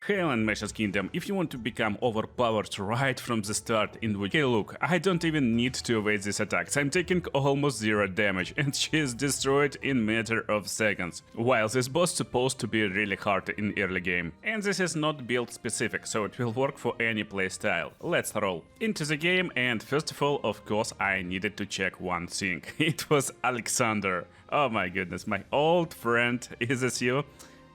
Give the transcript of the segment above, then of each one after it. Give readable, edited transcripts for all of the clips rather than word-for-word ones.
Hail and Mesh's Kingdom, if you want to become overpowered right from the start in which... Hey look, I don't even need to evade these attacks, I'm taking almost 0 damage and she is destroyed in matter of seconds. While this boss supposed to be really hard in early game. And this is not build specific, so it will work for any playstyle. Let's roll into the game, and first of all, of course, I needed to check one thing. It was Alexander. Oh my goodness, my old friend, is this you?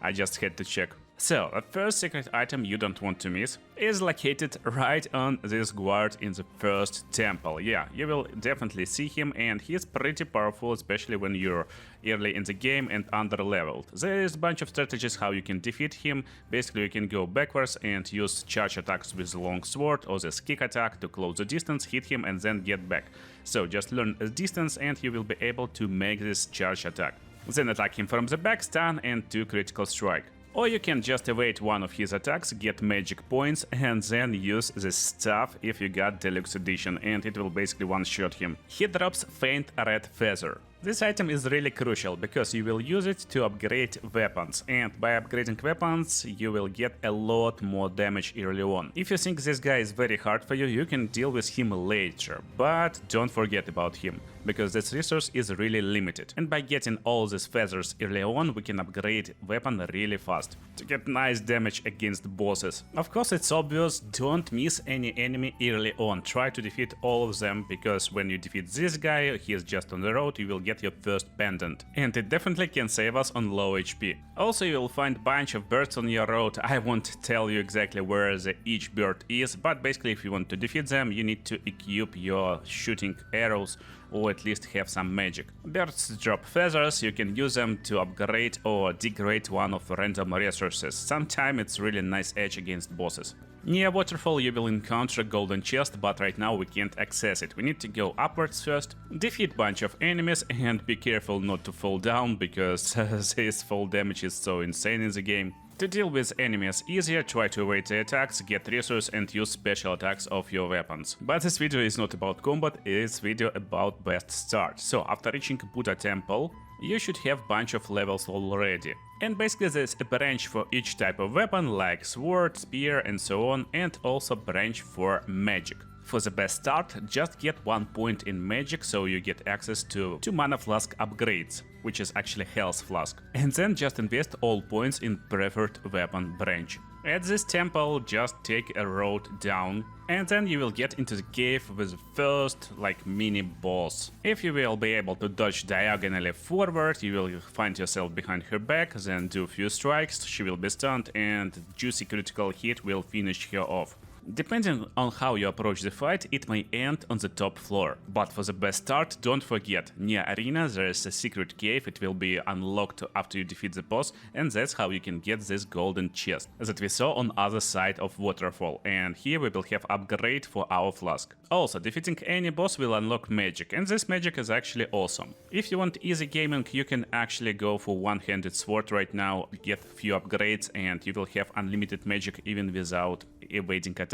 I just had to check. So, the first secret item you don't want to miss is located right on this guard in the first temple. Yeah, you will definitely see him, and he's pretty powerful, especially when you're early in the game and under-leveled. There is a bunch of strategies how you can defeat him. Basically, you can go backwards and use charge attacks with the long sword or this kick attack to close the distance, hit him and then get back. So, just learn the distance and you will be able to make this charge attack. Then attack him from the back, stun and do critical strike. Or you can just evade one of his attacks, get magic points, and then use this stuff if you got Deluxe Edition, and it will basically one-shot him. He drops Faint Red Feather. This item is really crucial, because you will use it to upgrade weapons, and by upgrading weapons, you will get a lot more damage early on. If you think this guy is very hard for you, you can deal with him later, but don't forget about him, because this resource is really limited. And by getting all these feathers early on, we can upgrade weapon really fast, to get nice damage against bosses. Of course, it's obvious, don't miss any enemy early on, try to defeat all of them, because when you defeat this guy, he is just on the road, you will get your first pendant, and it definitely can save us on low HP. Also, you will find bunch of birds on your road. I won't tell you exactly where each bird is, but basically if you want to defeat them, you need to equip your shooting arrows or at least have some magic. Birds drop feathers, you can use them to upgrade or degrade one of random resources. Sometimes it's really nice edge against bosses. Near waterfall you will encounter a golden chest, but right now we can't access it. We need to go upwards first, defeat bunch of enemies and be careful not to fall down, because this fall damage is so insane in the game. To deal with enemies easier, try to evade the attacks, get resources and use special attacks of your weapons. But this video is not about combat, it's video about best start. So after reaching Buddha Temple, you should have bunch of levels already. And basically there's a branch for each type of weapon, like sword, spear and so on, and also branch for magic. For the best start, just get 1 point in magic, so you get access to 2 mana flask upgrades, which is actually health flask. And then just invest all points in preferred weapon branch. At this temple, just take a road down, and then you will get into the cave with the first, mini boss. If you will be able to dodge diagonally forward, you will find yourself behind her back, then do a few strikes, she will be stunned, and juicy critical hit will finish her off. Depending on how you approach the fight, it may end on the top floor. But for the best start, don't forget, near arena there is a secret cave, it will be unlocked after you defeat the boss, and that's how you can get this golden chest that we saw on other side of waterfall, and here we will have upgrade for our flask. Also, defeating any boss will unlock magic, and this magic is actually awesome. If you want easy gaming, you can actually go for one-handed sword right now, get few upgrades, and you will have unlimited magic even without evading attacks.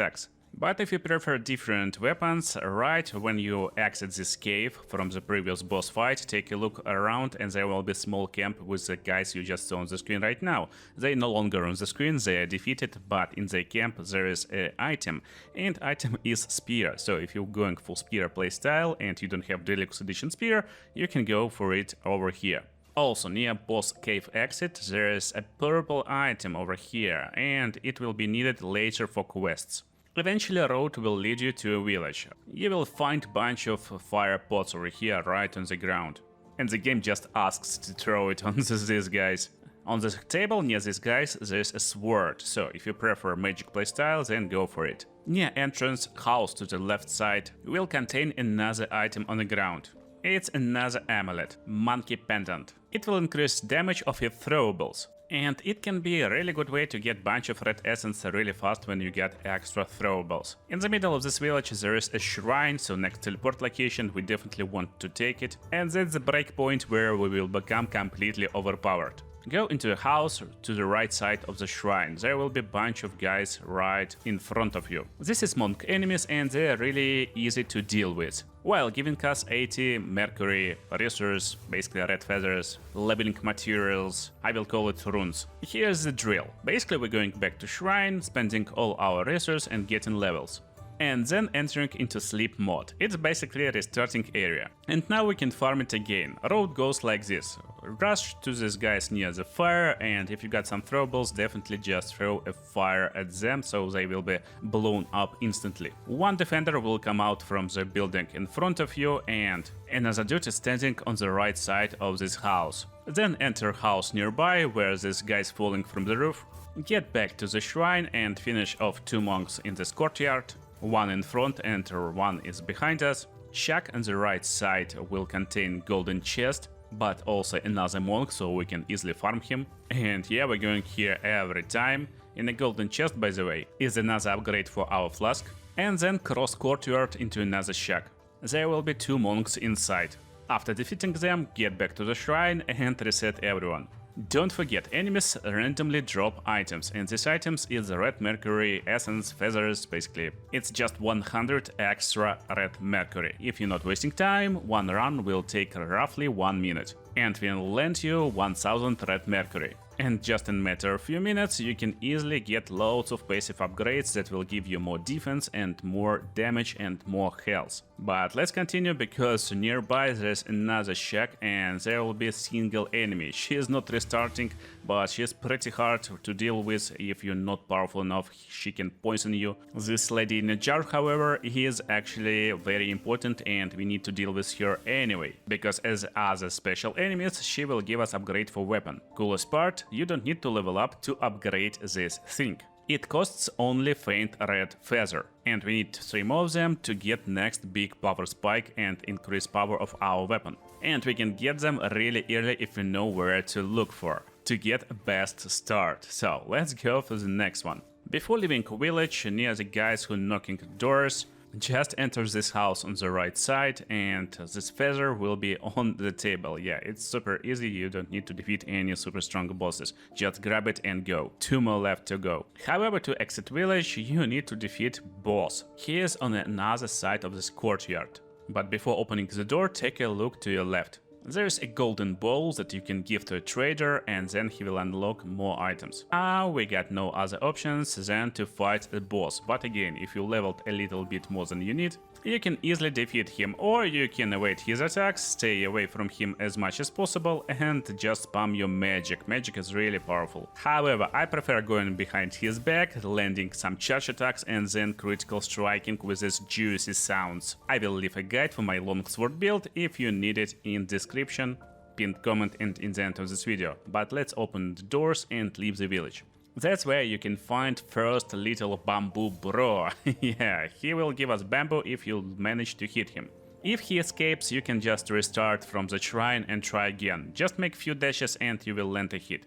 But if you prefer different weapons, right when you exit this cave from the previous boss fight, take a look around and there will be a small camp with the guys you just saw on the screen right now. They no longer on the screen, they are defeated, but in the camp there is an item, and item is spear. So if you're going for spear playstyle and you don't have Deluxe Edition spear, you can go for it over here. Also, near boss cave exit there is a purple item over here, and it will be needed later for quests. Eventually a road will lead you to a village. You will find bunch of fire pots over here right on the ground. And the game just asks to throw it on these guys. On the table near these guys there's a sword, so if you prefer magic playstyle, then go for it. Near entrance house to the left side will contain another item on the ground. It's another amulet, monkey pendant. It will increase damage of your throwables. And it can be a really good way to get bunch of red essence really fast when you get extra throwables. In the middle of this village there is a shrine, so next teleport location we definitely want to take it. And that's the breakpoint where we will become completely overpowered. Go into a house to the right side of the shrine. There will be a bunch of guys right in front of you. This is monk enemies and they are really easy to deal with, while giving us 80 mercury resources, basically red feathers, labeling materials, I will call it runes. Here's the drill. Basically we're going back to shrine, spending all our resources and getting levels, and then entering into sleep mode. It's basically a restarting area. And now we can farm it again. Road goes like this. Rush to these guys near the fire, and if you got some throwables, definitely just throw a fire at them so they will be blown up instantly. One defender will come out from the building in front of you, and another dude is standing on the right side of this house. Then enter house nearby where this guy's falling from the roof. Get back to the shrine and finish off 2 monks in this courtyard. One in front and one is behind us. Shack on the right side will contain golden chest, but also another monk, so we can easily farm him. And yeah, we're going here every time. In a golden chest, by the way, is another upgrade for our flask. And then cross courtyard into another shack. There will be 2 monks inside. After defeating them, get back to the shrine and reset everyone. Don't forget, enemies randomly drop items, and these items is the red mercury, essence, feathers, basically. It's just 100 extra red mercury. If you're not wasting time, one run will take roughly 1 minute, and will lend you 1000 red mercury. And just in a matter of few minutes, you can easily get loads of passive upgrades that will give you more defense and more damage and more health. But let's continue, because nearby there's another shack and there will be a single enemy. She is not restarting, but she is pretty hard to deal with. If you're not powerful enough, she can poison you. This lady in a jar, however, is actually very important and we need to deal with her anyway, because as other special enemies, she will give us upgrade for weapon. Coolest part, you don't need to level up to upgrade this thing. It costs only faint red feather, and we need 3 more of them to get next big power spike and increase power of our weapon. And we can get them really early if we know where to look for, to get a best start. So let's go for the next one. Before leaving village, near the guys who knocking doors, just enter this house on the right side and this feather will be on the table. Yeah, it's super easy, you don't need to defeat any super strong bosses. Just grab it and go. 2 more left to go. However, to exit village, you need to defeat boss. He is on another side of this courtyard. But before opening the door, take a look to your left. There's a golden ball that you can give to a trader, and then he will unlock more items. Now we got no other options than to fight a boss, but again, if you leveled a little bit more than you need, you can easily defeat him, or you can evade his attacks, stay away from him as much as possible, and just spam your magic. Magic is really powerful. However, I prefer going behind his back, landing some charge attacks, and then critical striking with these juicy sounds. I will leave a guide for my longsword build if you need it in description, pinned comment and in the end of this video. But let's open the doors and leave the village. That's where you can find first little bamboo bro. Yeah, he will give us bamboo if you manage to hit him. If he escapes, you can just restart from the shrine and try again. Just make few dashes and you will land a hit.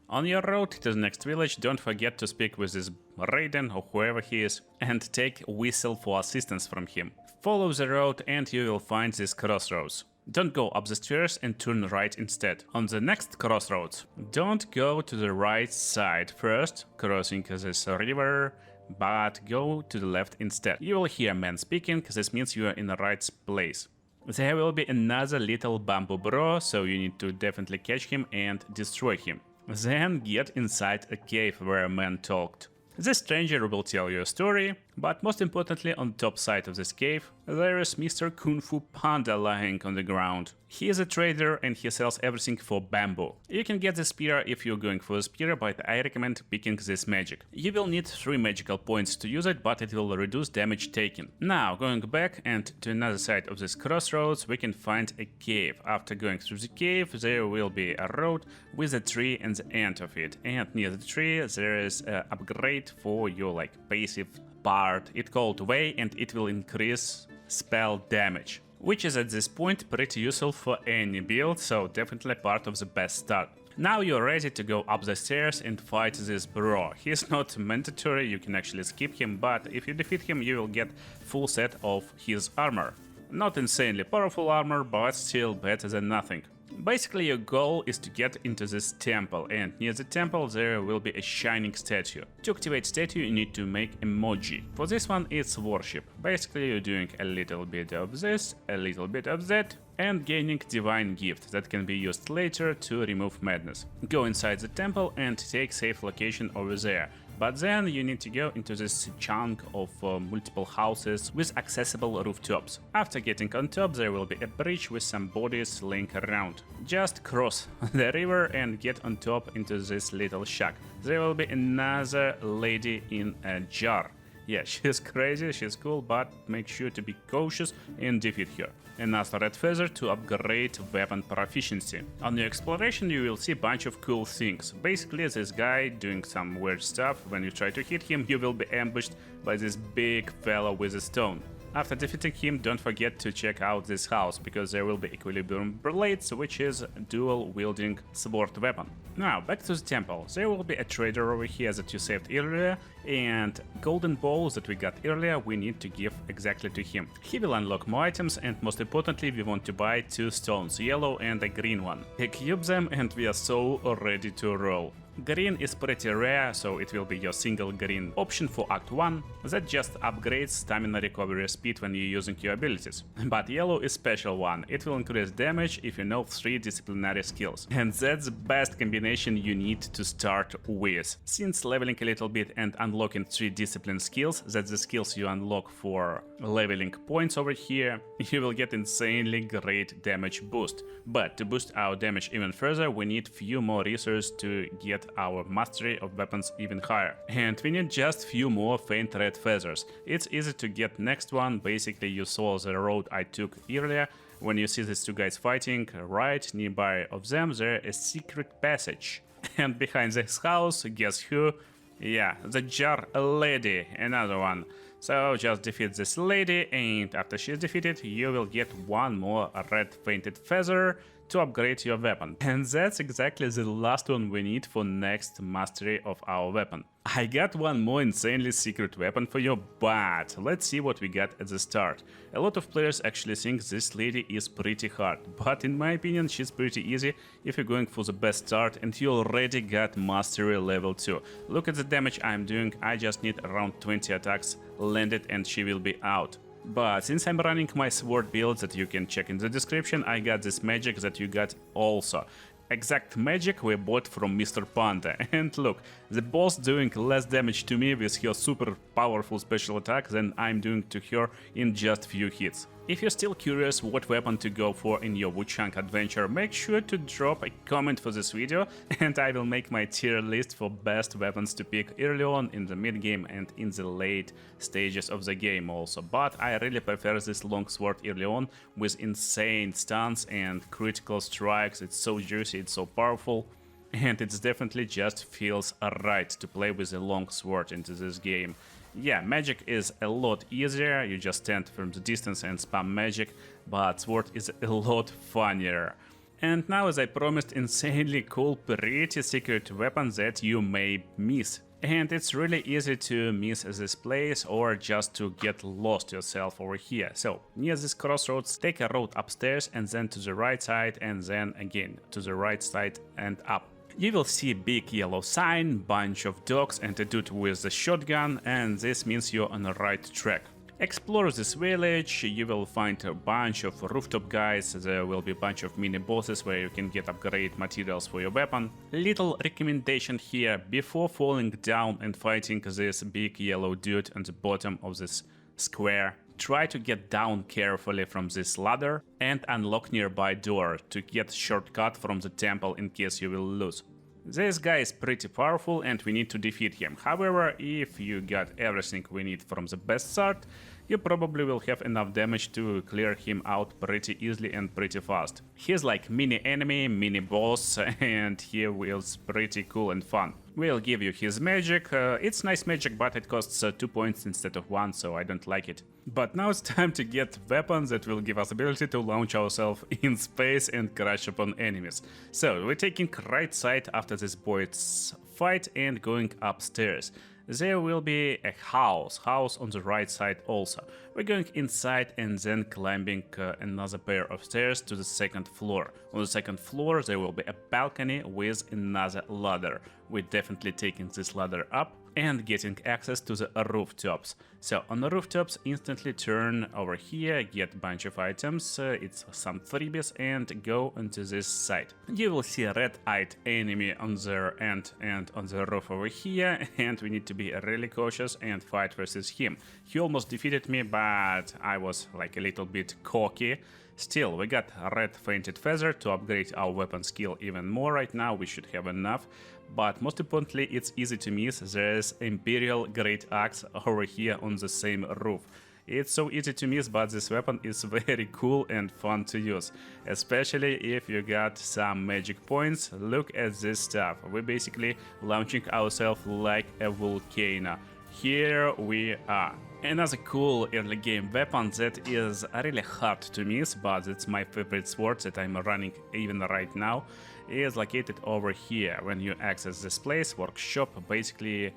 On your road to the next village, don't forget to speak with this Raiden or whoever he is and take whistle for assistance from him. Follow the road and you will find this crossroads. Don't go up the stairs and turn right instead. On the next crossroads, don't go to the right side first, crossing this river, but go to the left instead. You will hear men speaking, this means you are in the right place. There will be another little bamboo bro, so you need to definitely catch him and destroy him. Then get inside a cave where men talked. The stranger will tell you a story, but most importantly, on the top side of this cave, there is Mr. Kung Fu Panda lying on the ground. He is a trader and he sells everything for bamboo. You can get the spear if you're going for a spear, but I recommend picking this magic. You will need 3 magical points to use it, but it will reduce damage taken. Now, going back and to another side of this crossroads, we can find a cave. After going through the cave, there will be a road with a tree at the end of it. And near the tree, there is an upgrade for your passive part. It's called Way and it will increase spell damage, which is at this point pretty useful for any build, so definitely part of the best start. Now you're ready to go up the stairs and fight this bro. He's not mandatory, you can actually skip him, but if you defeat him you will get full set of his armor. Not insanely powerful armor, but still better than nothing. Basically, your goal is to get into this temple, and near the temple there will be a shining statue. To activate statue, you need to make emoji. For this one, it's worship. Basically, you're doing a little bit of this, a little bit of that, and gaining divine gift that can be used later to remove madness. Go inside the temple and take safe location over there. But then you need to go into this chunk of multiple houses with accessible rooftops. After getting on top, there will be a bridge with some bodies laying around. Just cross the river and get on top into this little shack. There will be another lady in a jar. Yeah, she's crazy, she's cool, but make sure to be cautious and defeat her. Another red feather to upgrade weapon proficiency. On your exploration you will see a bunch of cool things. Basically this guy doing some weird stuff. When you try to hit him, you will be ambushed by this big fellow with a stone. After defeating him, don't forget to check out this house, because there will be equilibrium blades, which is a dual-wielding sword weapon. Now, back to the temple. There will be a trader over here that you saved earlier, and golden balls that we got earlier we need to give exactly to him. He will unlock more items, and most importantly we want to buy 2 stones, yellow and a green one. Equip them and we are so ready to roll. Green is pretty rare, so it will be your single green option for Act 1, that just upgrades stamina recovery speed when you're using your abilities. But yellow is special one, it will increase damage if you know 3 disciplinary skills. And that's the best combination you need to start with. Since leveling a little bit and unlocking 3 discipline skills, that's the skills you unlock for leveling points over here, you will get insanely great damage boost. But to boost our damage even further, we need few more resources to get our mastery of weapons even higher. And we need just few more faint red feathers. It's easy to get next one. Basically you saw the road I took earlier. When you see these 2 guys fighting, right nearby of them there is a secret passage. And behind this house, guess who? Yeah, the jar lady, another one. So just defeat this lady, and after she's defeated you will get 1 more red fainted feather to upgrade your weapon. And that's exactly the last one we need for next mastery of our weapon. I got 1 more insanely secret weapon for you, but let's see what we got at the start. A lot of players actually think this lady is pretty hard, but in my opinion she's pretty easy if you're going for the best start and you already got mastery level 2. Look at the damage I'm doing, I just need around 20 attacks landed and she will be out. But since I'm running my sword build that you can check in the description, I got this magic that you got also. Exact magic we bought from Mr. Panda. And look, the boss doing less damage to me with her super powerful special attack than I'm doing to her in just few hits. If you're still curious what weapon to go for in your Wuchang adventure, make sure to drop a comment for this video and I will make my tier list for best weapons to pick early on in the mid game and in the late stages of the game also. But I really prefer this longsword early on with insane stuns and critical strikes. It's so juicy, it's so powerful. And it's definitely just feels right to play with a longsword into this game. Yeah, magic is a lot easier, you just stand from the distance and spam magic, but sword is a lot funnier. And now, as I promised, insanely cool, pretty secret weapon that you may miss. And it's really easy to miss this place or just to get lost yourself over here. So, near this crossroads, take a road upstairs and then to the right side and then again to the right side and up. You will see a big yellow sign, bunch of dogs and a dude with a shotgun, and this means you're on the right track. Explore this village, you will find a bunch of rooftop guys, there will be a bunch of mini bosses where you can get upgrade materials for your weapon. Little recommendation here, before falling down and fighting this big yellow dude on the bottom of this square, try to get down carefully from this ladder and unlock nearby door to get shortcut from the temple in case you will lose. This guy is pretty powerful and we need to defeat him. However, if you got everything we need from the best start, you probably will have enough damage to clear him out pretty easily and pretty fast. He's like mini enemy, mini boss, and he is pretty cool and fun. We'll give you his magic. It's nice magic, but it costs 2 points instead of 1, so I don't like it. But now it's time to get weapons that will give us ability to launch ourselves in space and crash upon enemies. So we're taking right side after this boy's fight and going upstairs. there will be a house on the right side also. We're going inside and then climbing another pair of stairs to the second floor. On the second floor there will be a balcony with another ladder. We're definitely taking this ladder up and getting access to the rooftops. So on the rooftops, instantly turn over here, get a bunch of items, it's some freebies, and go into this side. You will see a red-eyed enemy on their end and on the roof over here, and we need to be really cautious and fight versus him. He almost defeated me, but I was like a little bit cocky. Still, we got a red fainted feather to upgrade our weapon skill even more right now, we should have enough. But most importantly, it's easy to miss, there's Imperial Great Axe over here on the same roof. It's so easy to miss, but this weapon is very cool and fun to use. Especially if you got some magic points. Look at this stuff, we're basically launching ourselves like a volcano. Here we are. Another cool early game weapon that is really hard to miss, but it's my favorite sword that I'm running even right now, is located over here. When you access this place, workshop, basically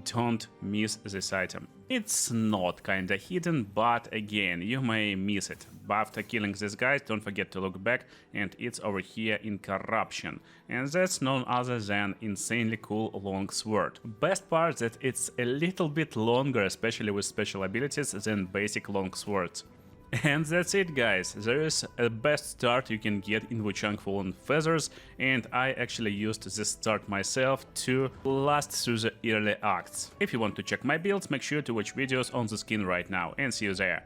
don't miss this item. It's not kinda hidden, but again, you may miss it. But after killing these guys, don't forget to look back, and it's over here in corruption. And that's none other than insanely cool long sword. Best part that it's a little bit longer, especially with special abilities, than basic long swords. And that's it, guys. There is a best start you can get in Wuchang Fallen Feathers, and I actually used this start myself to last through the early acts. If you want to check my builds, make sure to watch videos on the screen right now, and see you there.